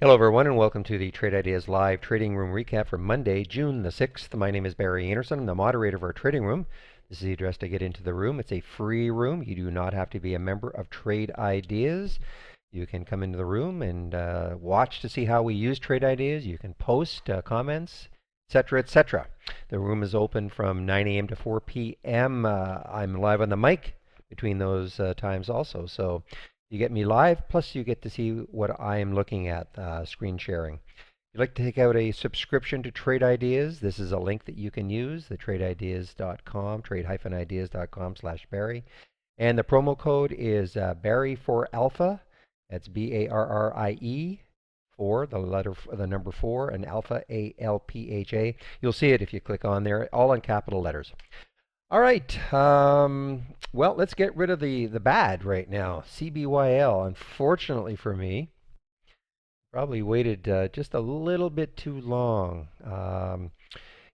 Hello everyone and welcome to the Trade Ideas Live Trading Room Recap for Monday, June the 6th. My name is Barry Anderson. I'm the moderator of our trading room. This is the address to get into the room. It's a free room. You do not have to be a member of Trade Ideas. You can come into the room and watch to see how we use Trade Ideas. You can post comments, etc., etc. The room is open from 9 a.m. to 4 p.m. I'm live on the mic between those times also. So you get me live, plus you get to see what I am looking at, screen sharing. If you'd like to take out a subscription to Trade Ideas, this is a link that you can use, the tradeIdeas.com, trade-ideas.com/Barry. And the promo code is Barry4Alpha. That's BARRIE, for the number 4, and Alpha, ALPHA. You'll see it if you click on there, all in capital letters. All right. Well, let's get rid of the bad right now. CBYL, unfortunately for me, probably waited just a little bit too long. I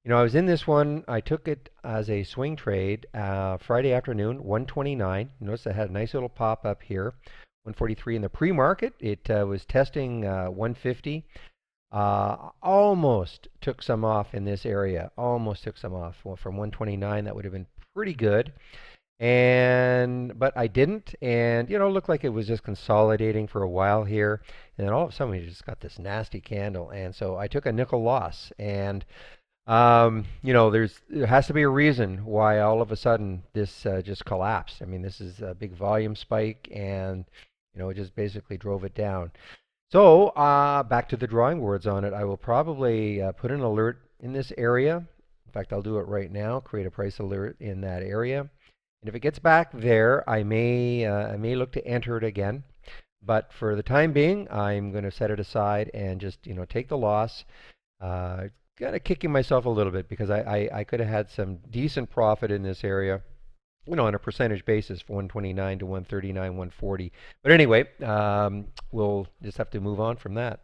was in this one. I took it as a swing trade Friday afternoon, 129. Notice I had a nice little pop up here, 143 in the pre-market. It was testing 150. Almost took some off in this area. Almost took some off. Well, from 129, that would have been pretty good. But I didn't, and it looked like it was just consolidating for a while here, and then all of a sudden we just got this nasty candle, and so I took a nickel loss. And there has to be a reason why all of a sudden this just collapsed. I mean, this is a big volume spike, and it just basically drove it down. So back to the drawing boards on it. I will probably put an alert in this area. In fact, I'll do it right now. Create a price alert in that area. And if it gets back there, I may look to enter it again. But for the time being, I'm going to set it aside and just take the loss. Kind of kicking myself a little bit because I could have had some decent profit in this area, on a percentage basis, from 129 to 139, 140. But anyway, we'll just have to move on from that.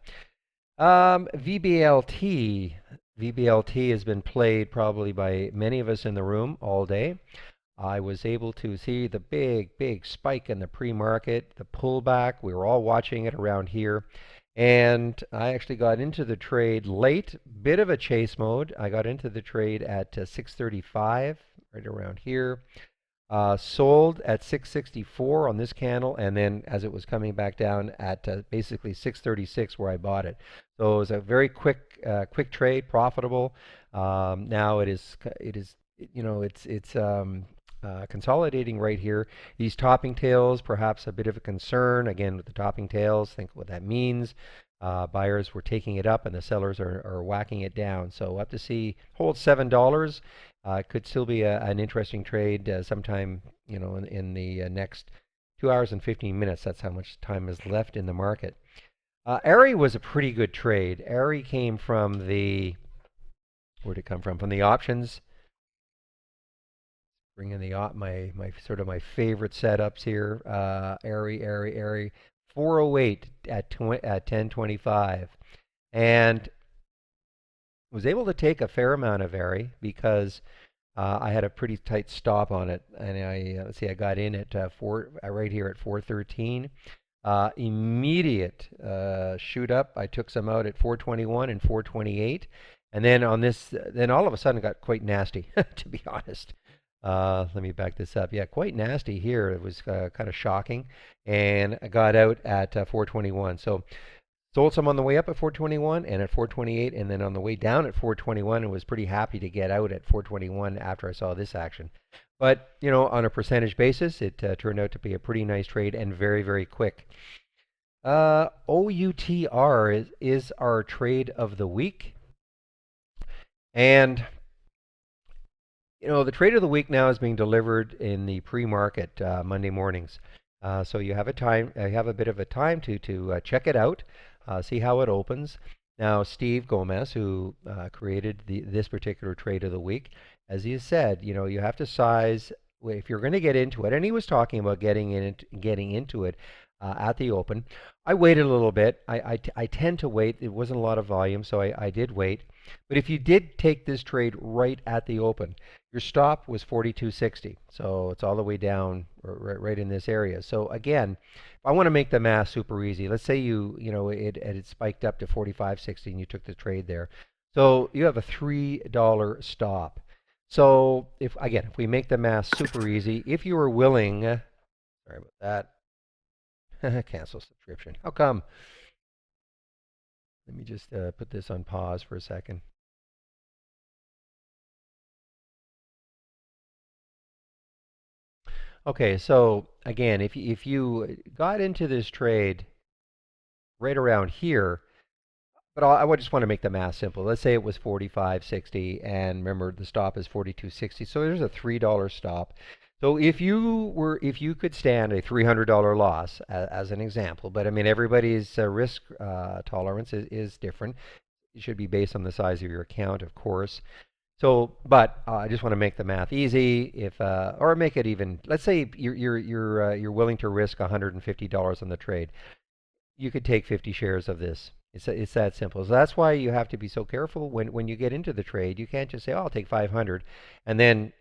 VBLT. VBLT has been played probably by many of us in the room all day. I was able to see the big spike in the pre-market, the pullback. We were all watching it around here. And I actually got into the trade late, bit of a chase mode. I got into the trade at 635, right around here. Sold at 664 on this candle, and then as it was coming back down at basically 636 where I bought it. So it was a very quick trade, profitable. Now it's consolidating right here. These topping tails, perhaps a bit of a concern. Again, with the topping tails, think what that means. Buyers were taking it up, and the sellers are whacking it down. So we'll have to see. Hold $7. Could still be an interesting trade sometime, in the next 2 hours and 15 minutes. That's how much time is left in the market. AREI was a pretty good trade. AREI came from where'd it come from? From the options. Bring in my sort of my favorite setups here. AREI, 408 at 1025, and was able to take a fair amount of AREI because I had a pretty tight stop on it, and let's see, I got in at right here at 413. Immediate shoot up. I took some out at 421 and 428, and then then all of a sudden it got quite nasty, to be honest. Let me back this up. Yeah, quite nasty here. It was kind of shocking, and I got out at 421. So sold some on the way up at 421 and at 428, and then on the way down at 421, and was pretty happy to get out at 421 after I saw this action. But on a percentage basis, it turned out to be a pretty nice trade and very quick. OUTR is our trade of the week, and the trade of the week now is being delivered in the pre-market Monday mornings. So you have a bit of a time to check it out, see how it opens. Now, Steve Gomez, who created this particular trade of the week, as he has said, you have to size if you're going to get into it. And he was talking about getting into it at the open. I waited a little bit. I tend to wait. It wasn't a lot of volume, so I did wait. But if you did take this trade right at the open, your stop was 42.60. So it's all the way down right in this area. So again, if I want to make the math super easy, let's say it spiked up to 45.60 and you took the trade there. So you have a $3 stop. So if we make the math super easy, if you were willing, sorry about that. Cancel subscription. How come? Let me just put this on pause for a second. Okay, so again, if you got into this trade right around here, but I just want to make the math simple. Let's say it was 45.60, and remember the stop is 42.60. So there's a $3 stop. So if you could stand a $300 loss as an example, but I mean everybody's risk tolerance is different. It should be based on the size of your account, of course. So, but I just want to make the math easy. Or make it even. Let's say you're willing to risk $150 on the trade. You could take 50 shares of this. It's that simple. So that's why you have to be so careful when you get into the trade. You can't just say, "Oh, I'll take 500," and then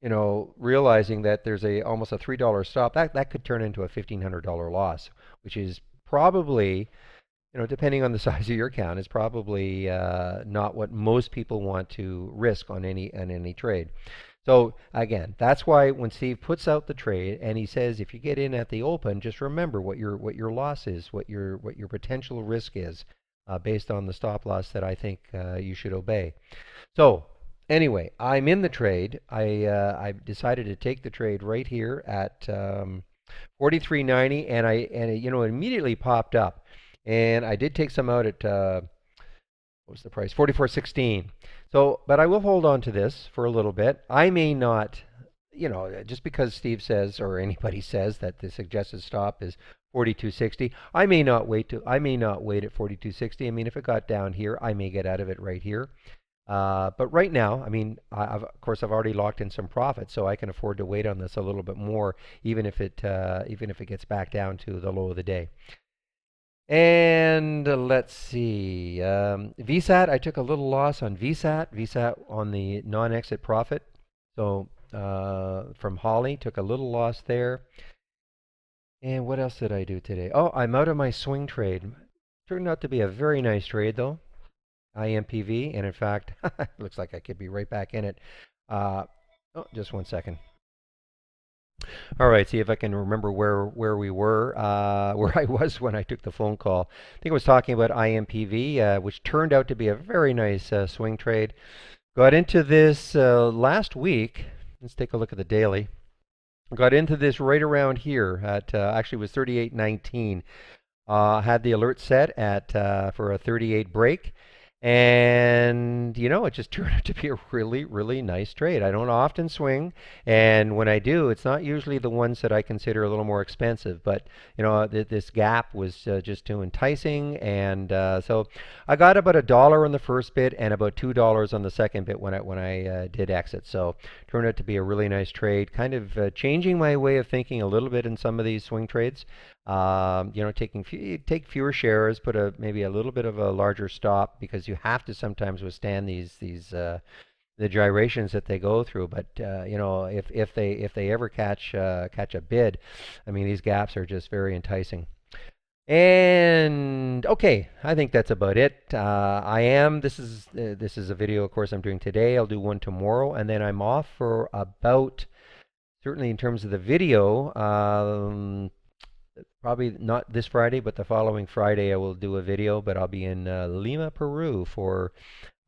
realizing that there's almost a $3 stop. That could turn into a $1,500 loss, which is probably, depending on the size of your account, is probably not what most people want to risk on any trade. So again, that's why when Steve puts out the trade and he says if you get in at the open, just remember what your loss is, what your potential risk is, based on the stop loss that I think you should obey. So anyway, I'm in the trade. I decided to take the trade right here at 43.90, and it immediately popped up, and I did take some out at what was the price? 44.16. So, but I will hold on to this for a little bit. I may not, just because Steve says or anybody says that the suggested stop is 42.60, I may not wait at 42.60. I mean, if it got down here, I may get out of it right here. But right now, I mean, of course, I've already locked in some profit, so I can afford to wait on this a little bit more, even if it gets back down to the low of the day. And let's see, VSAT, I took a little loss on VSAT on the non-exit profit. So from Holly, took a little loss there. And what else did I do today? Oh, I'm out of my swing trade. Turned out to be a very nice trade, though. IMPV, and in fact, looks like I could be right back in it. Oh, just one second. All right, see if I can remember where we were, where I was when I took the phone call. I think I was talking about IMPV, which turned out to be a very nice swing trade. Got into this last week. Let's take a look at the daily. Got into this right around here at actually it was 38.19. Had the alert set at for a 38 break. And it just turned out to be a really, really nice trade. I don't often swing, and when I do, it's not usually the ones that I consider a little more expensive. But this gap was just too enticing, and so I got about $1 on the first bit and about $2 on the second bit when I did exit. So turned out to be a really nice trade. Kind of changing my way of thinking a little bit in some of these swing trades. Take fewer shares, put maybe a little bit of a larger stop because you have to sometimes withstand the gyrations that they go through. But if they ever catch a bid, I mean these gaps are just very enticing. And okay, I think that's about it. This is a video, of course, I'm doing today. I'll do one tomorrow, and then I'm off for about, certainly in terms of the video. Probably not this Friday, but the following Friday I will do a video, but I'll be in Lima, Peru for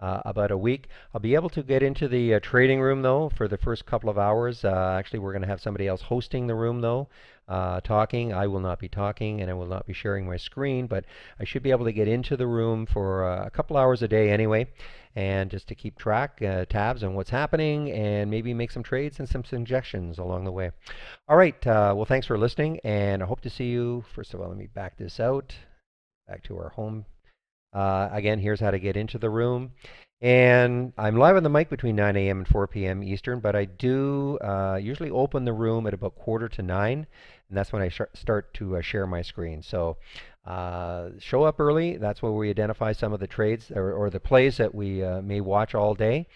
about a week. I'll be able to get into the trading room, though, for the first couple of hours. Actually, we're going to have somebody else hosting the room, though, talking. I will not be talking, and I will not be sharing my screen, but I should be able to get into the room for a couple hours a day anyway, and just to keep tabs on what's happening, and maybe make some trades and some suggestions along the way. All right, well, thanks for listening, and I hope to see you. First of all, let me back this out, back to our home Again, here's how to get into the room. And I'm live on the mic between 9 a.m. and 4 p.m. Eastern, but I do usually open the room at about 8:45, and that's when I start to share my screen. So show up early. That's where we identify some of the trades or the plays that we may watch all day.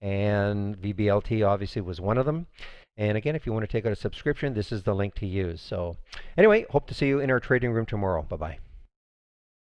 And VBLT obviously was one of them. And again, if you want to take out a subscription, this is the link to use. So anyway, hope to see you in our trading room tomorrow. Bye-bye.